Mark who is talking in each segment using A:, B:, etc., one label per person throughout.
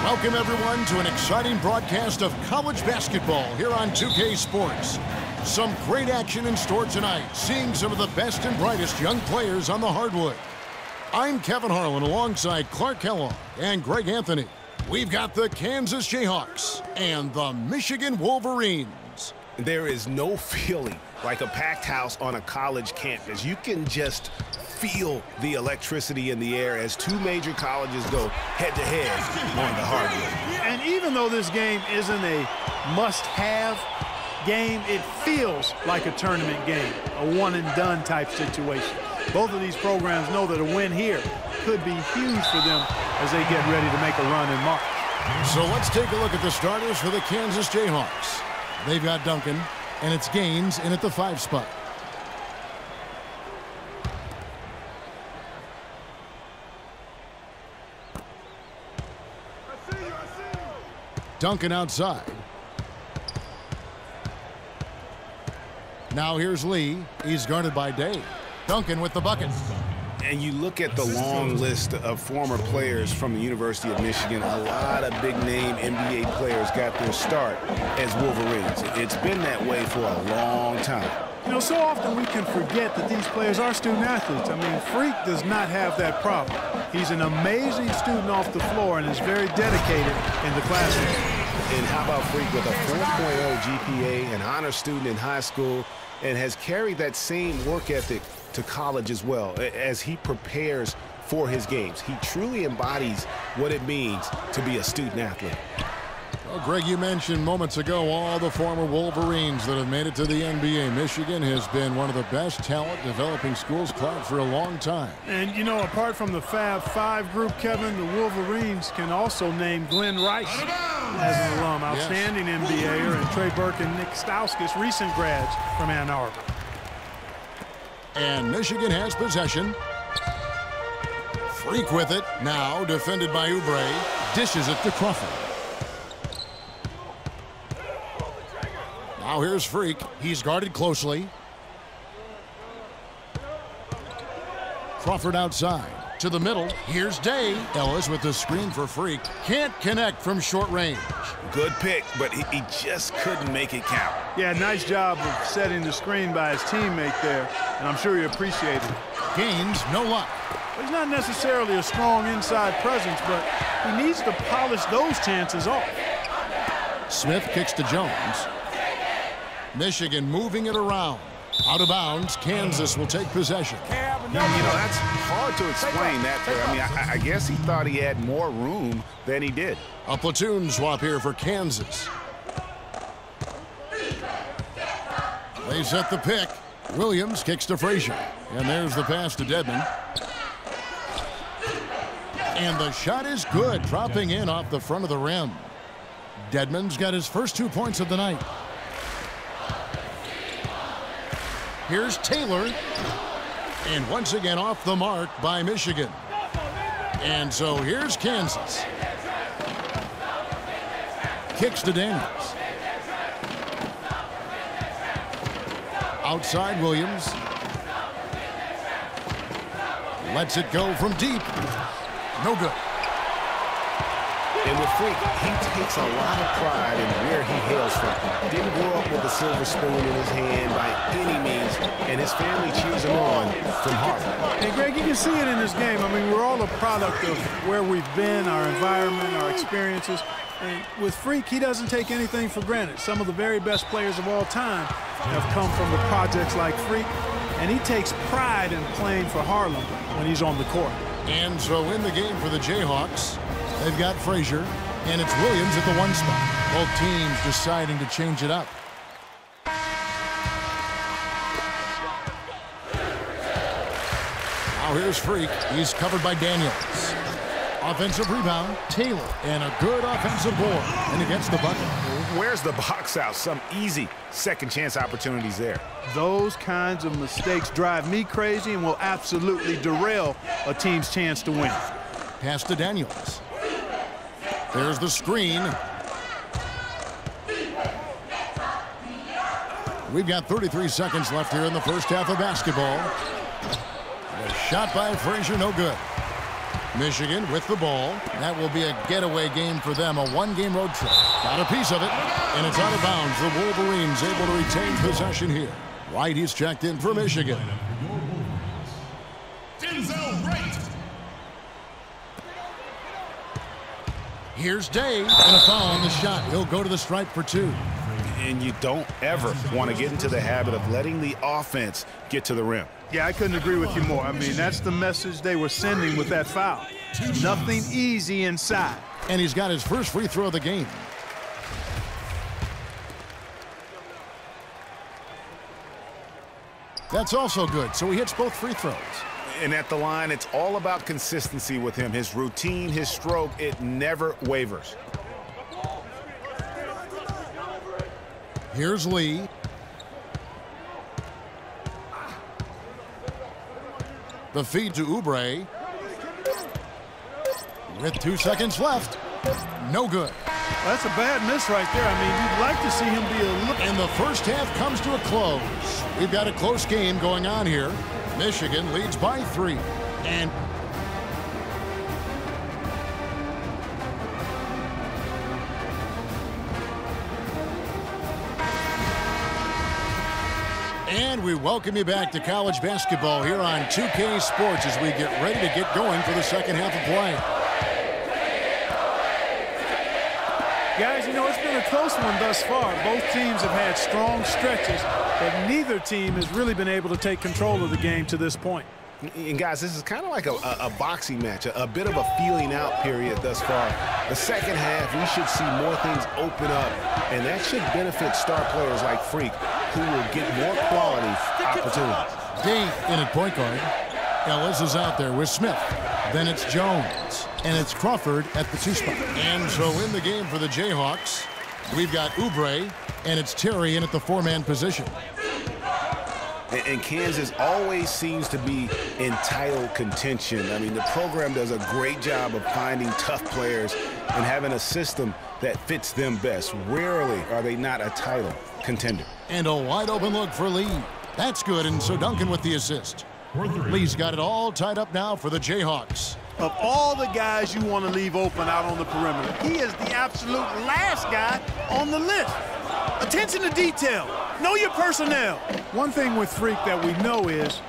A: Welcome, everyone, to an exciting broadcast of college basketball here on 2K Sports. Some great action in store tonight, seeing some of the best and brightest young players on the hardwood. I'm Kevin Harlan alongside Clark Kellogg and Greg Anthony. We've got the Kansas Jayhawks and the Michigan Wolverines.
B: There is no feeling like a packed house on a college campus. You can just feel the electricity in the air as two major colleges go head-to-head on the hardwood.
C: And even though this game isn't a must-have game, it feels like a tournament game, a one-and-done type situation. Both of these programs know that a win here could be huge for them as they get ready to make a run in March.
A: So let's take a look at the starters for the Kansas Jayhawks. They've got Duncan, and it's Gaines in at the 5 spot. Duncan outside. Now here's Lee. He's guarded by Day. Duncan with the bucket.
B: And you look at the long list of former players from the University of Michigan, a lot of big-name NBA players got their start as Wolverines. It's been that way for a long time.
C: You know, so often we can forget that these players are student athletes. I mean, Freak does not have that problem. He's an amazing student off the floor and is very dedicated in the classroom.
B: And how about Freak with a 4.0 GPA, an honor student in high school, and has carried that same work ethic to college as well as he prepares for his games. He truly embodies what it means to be a student athlete.
A: Well, Greg, you mentioned moments ago all the former Wolverines that have made it to the NBA. Michigan has been one of the best talent developing schools, Clark, for a long time.
C: And, you know, apart from the Fab Five group, Kevin, the Wolverines can also name Glenn Rice as an alum, outstanding NBAer, and Trey Burke and Nick Stauskas, recent grads from Ann Arbor.
A: And Michigan has possession. Freak with it, now defended by Oubre, dishes it to Crawford. Now here's Freak. He's guarded closely. Crawford outside. To the middle. Here's Day. Ellis with the screen for Freak. Can't connect from short range.
B: Good pick, but he just couldn't make it count.
C: Yeah, nice job of setting the screen by his teammate there, and I'm sure he appreciated it.
A: Gaines, no luck.
C: He's not necessarily a strong inside presence, but he needs to polish those chances off.
A: Smith kicks to Jones. Michigan moving it around. Out of bounds, Kansas will take possession.
B: You know, that's hard to explain that play. I mean, I guess he thought he had more room than he did.
A: A platoon swap here for Kansas. They set the pick. Williams kicks to Frazier. And there's the pass to Dedmon. And the shot is good, dropping in off the front of the rim. Dedmon's got his first 2 points of the night. Here's Taylor. And once again off the mark by Michigan. And so here's Kansas. Kicks to Daniels. Outside Williams. Lets it go from deep. No good.
B: And with Freak, he takes a lot of pride in where he hails from. Didn't grow up with a silver spoon in his hand by any means, and his family cheers him on from Harvard.
C: Hey, Greg, you can see it in this game. I mean, we're all a product of where we've been, our environment, our experiences. And with Freak, he doesn't take anything for granted. Some of the very best players of all time have come from the projects like Freak, and he takes pride in playing for Harlem when he's on the court.
A: And so in the game for the Jayhawks, they've got Frazier, and it's Williams at the 1 spot. Both teams deciding to change it up. Now here's Freak. He's covered by Daniels. Offensive rebound, Taylor, and a good offensive board. And he gets the bucket.
B: Where's the box out? Some easy second chance opportunities there.
C: Those kinds of mistakes drive me crazy and will absolutely derail a team's chance to win.
A: Pass to Daniels. There's the screen. We've got 33 seconds left here in the first half of basketball. The shot by Frazier, no good. Michigan with the ball. That will be a getaway game for them, a one-game road trip. Got a piece of it, and it's out of bounds. The Wolverines able to retain possession here. Wright, he's checked in for Michigan.
D: Denzel Wright.
A: Here's Day, and a foul on the shot. He'll go to the stripe for 2.
B: And you don't ever want to get into the habit of letting the offense get to the rim.
C: Yeah, I couldn't agree with you more. I mean, that's the message they were sending with that foul. Nothing easy inside.
A: And he's got his first free throw of the game. That's also good, so he hits both free throws.
B: And at the line, it's all about consistency with him. His routine, his stroke, it never wavers.
A: Here's Lee. The feed to Oubre. With 2 seconds left. No good.
C: That's a bad miss right there. I mean, you'd like to see him be a little...
A: And the first half comes to a close. We've got a close game going on here. Michigan leads by 3. And we welcome you back to college basketball here on 2K Sports as we get ready to get going for the second half of play.
C: Guys, you know, it's been a close one thus far. Both teams have had strong stretches, but neither team has really been able to take control of the game to this point.
B: And guys, this is kind of like a boxing match, a bit of a feeling out period thus far. The second half, we should see more things open up, and that should benefit star players like Freak, who will get more quality opportunities.
A: Day in at point guard. Ellis is out there with Smith. Then it's Jones. And it's Crawford at the 2 spot. And so in the game for the Jayhawks, we've got Oubre, and it's Terry in at the 4-man position.
B: And Kansas always seems to be in title contention. I mean, the program does a great job of finding tough players and having a system that fits them best. Rarely are they not a title contender.
A: And a wide open look for Lee. That's good, and so Duncan with the assist. Lee's got it all tied up now for the Jayhawks.
C: Of all the guys you want to leave open out on the perimeter, he is the absolute last guy on the list. Attention to detail. Know your personnel. One thing with Freak that we know is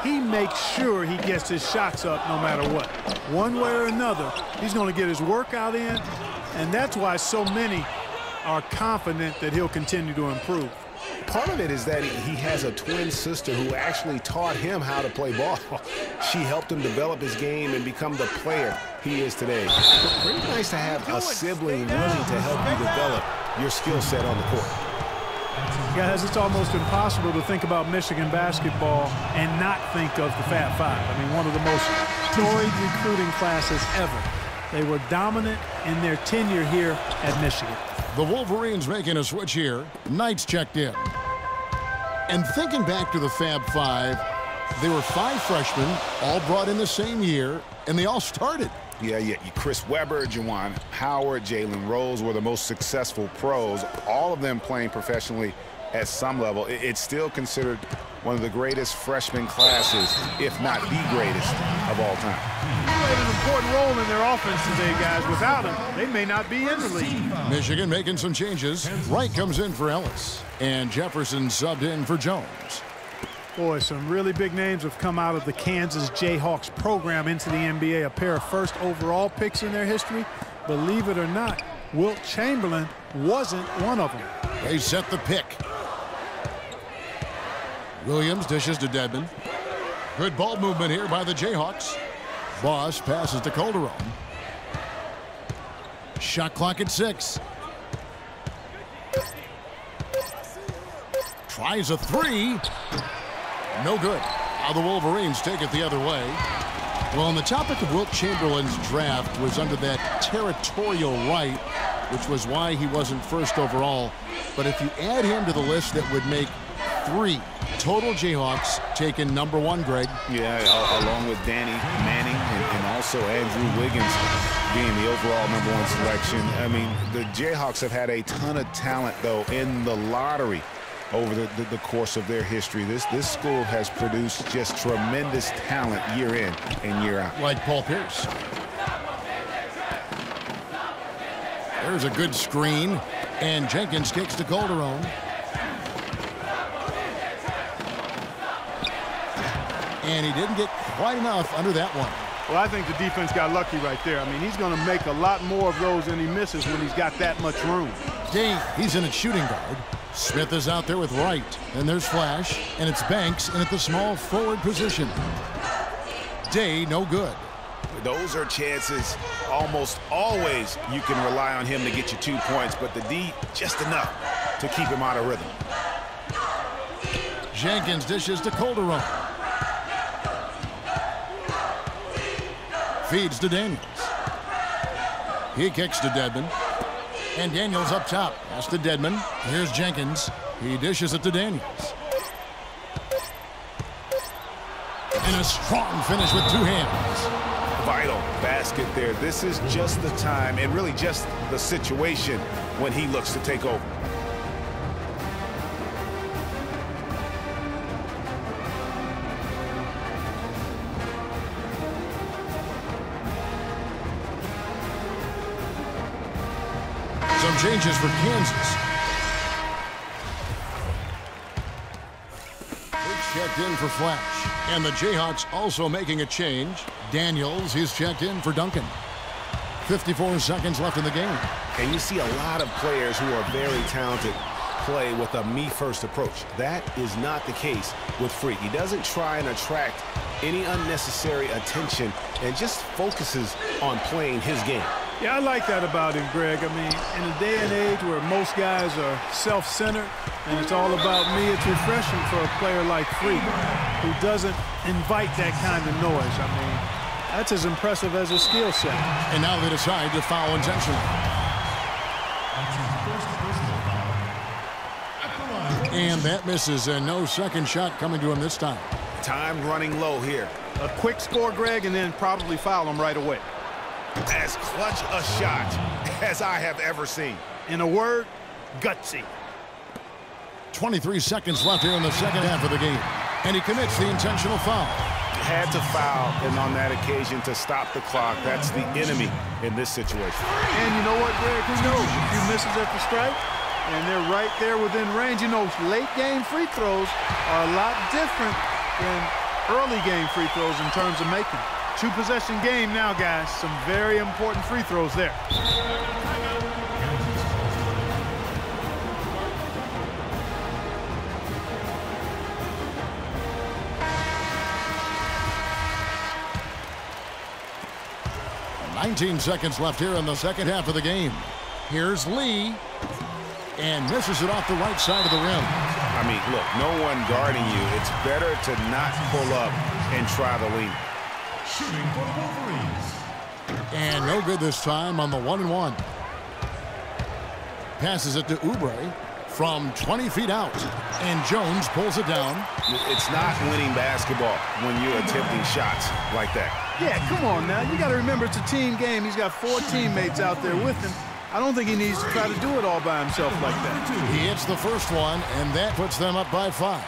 C: he makes sure he gets his shots up no matter what. One way or another, he's going to get his workout in, and that's why so many are confident that he'll continue to improve.
B: Part of it is that he has a twin sister who actually taught him how to play ball. She helped him develop his game and become the player he is today. It's pretty nice to have a sibling willing to help you develop your skill set on the court.
C: Guys, it's almost impossible to think about Michigan basketball and not think of the Fab Five. I mean, one of the most storied recruiting classes ever. They were dominant in their tenure here at Michigan.
A: The Wolverines making a switch here. Knight's checked in. And thinking back to the Fab Five, there were 5 freshmen, all brought in the same year, and they all started.
B: Yeah. Chris Webber, Juwan Howard, Jalen Rose were the most successful pros, all of them playing professionally at some level. It's still considered one of the greatest freshman classes, if not the greatest of all time.
C: He played an important role in their offense today, guys. Without him, they may not be in the league.
A: Michigan making some changes. Wright comes in for Ellis, and Jefferson subbed in for Jones.
C: Boy, some really big names have come out of the Kansas Jayhawks program into the NBA. A pair of first overall picks in their history. Believe it or not, Wilt Chamberlain wasn't one of them.
A: They set the pick. Williams dishes to Dedmon. Good ball movement here by the Jayhawks. Boss passes to Calderon. Shot clock at 6. Tries a 3. No good. Now the Wolverines take it the other way. Well, on the topic of Wilt Chamberlain's draft was under that territorial right, which was why he wasn't first overall. But if you add him to the list, that would make 3 total Jayhawks taken number 1, Greg.
B: Yeah, along with Danny Manning and also Andrew Wiggins being the overall number 1 selection. I mean, the Jayhawks have had a ton of talent, though, in the lottery over the course of their history. This school has produced just tremendous talent year in and year out.
A: Like Paul Pierce. There's a good screen, and Jenkins kicks to Calderon. And he didn't get quite enough under that one.
C: Well, I think the defense got lucky right there. I mean, he's going to make a lot more of those than he misses when he's got that much room.
A: Day, he's in at shooting guard. Smith is out there with Wright. And there's Flash, and it's Banks in at the small forward position. Day, no good.
B: Those are chances almost always you can rely on him to get you 2 points, but the D, just enough to keep him out of rhythm.
A: Jenkins dishes to Calderon. Feeds to Daniels. He kicks to Dedmon. And Daniels up top. That's to Dedmon. Here's Jenkins. He dishes it to Daniels. And a strong finish with 2 hands.
B: Vital basket there. This is just the time and really just the situation when he looks to take over.
A: Some changes for Kansas. First checked in for Flash. And the Jayhawks also making a change. Daniels, he's checked in for Duncan. 54 seconds left in the game.
B: And you see a lot of players who are very talented play with a me-first approach. That is not the case with Freak. He doesn't try and attract any unnecessary attention and just focuses on playing his game.
C: Yeah, I like that about him, Greg. I mean, in a day and age where most guys are self-centered and it's all about me, it's refreshing for a player like Freak who doesn't invite that kind of noise. I mean, that's as impressive as his skill set.
A: And now they decide to foul intentionally. And that misses, and no second shot coming to him this time.
B: Time running low here.
C: A quick score, Greg, and then probably foul him right away.
B: As clutch a shot as I have ever seen.
C: In a word, gutsy.
A: 23 seconds left here in the second half of the game. And he commits the intentional foul.
B: Had to foul, and on that occasion to stop the clock. That's the enemy in this situation.
C: And you know what, Greg? Who knows? A few misses at the strike, and they're right there within range. You know, late-game free throws are a lot different than early-game free throws in terms of making. 2-possession game now, guys. Some very important free throws there.
A: "19 seconds left here in the second half of the game. Here's Lee, and misses it off the right side of the rim.
B: I mean, look, no one guarding you. It's better to not pull up and try the lead.
D: Shooting for the Wolverines.
A: And no good this time on the 1-and-1. Passes it to Oubre from 20 feet out. And Jones pulls it down.
B: It's not winning basketball when you're attempting shots like that.
C: Yeah, come on now. You got to remember it's a team game. He's got 4 teammates out there with him. I don't think he needs to try to do it all by himself like that.
A: He hits the first one, and that puts them up by 5.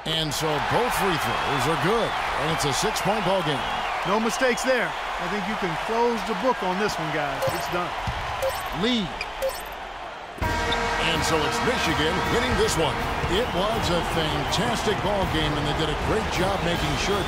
A: And so both free throws are good, and it's a 6-point ball game.
C: No mistakes there. I think you can close the book on this one, guys. It's done.
A: Lead. And so it's Michigan winning this one. It was a fantastic ball game, and they did a great job making sure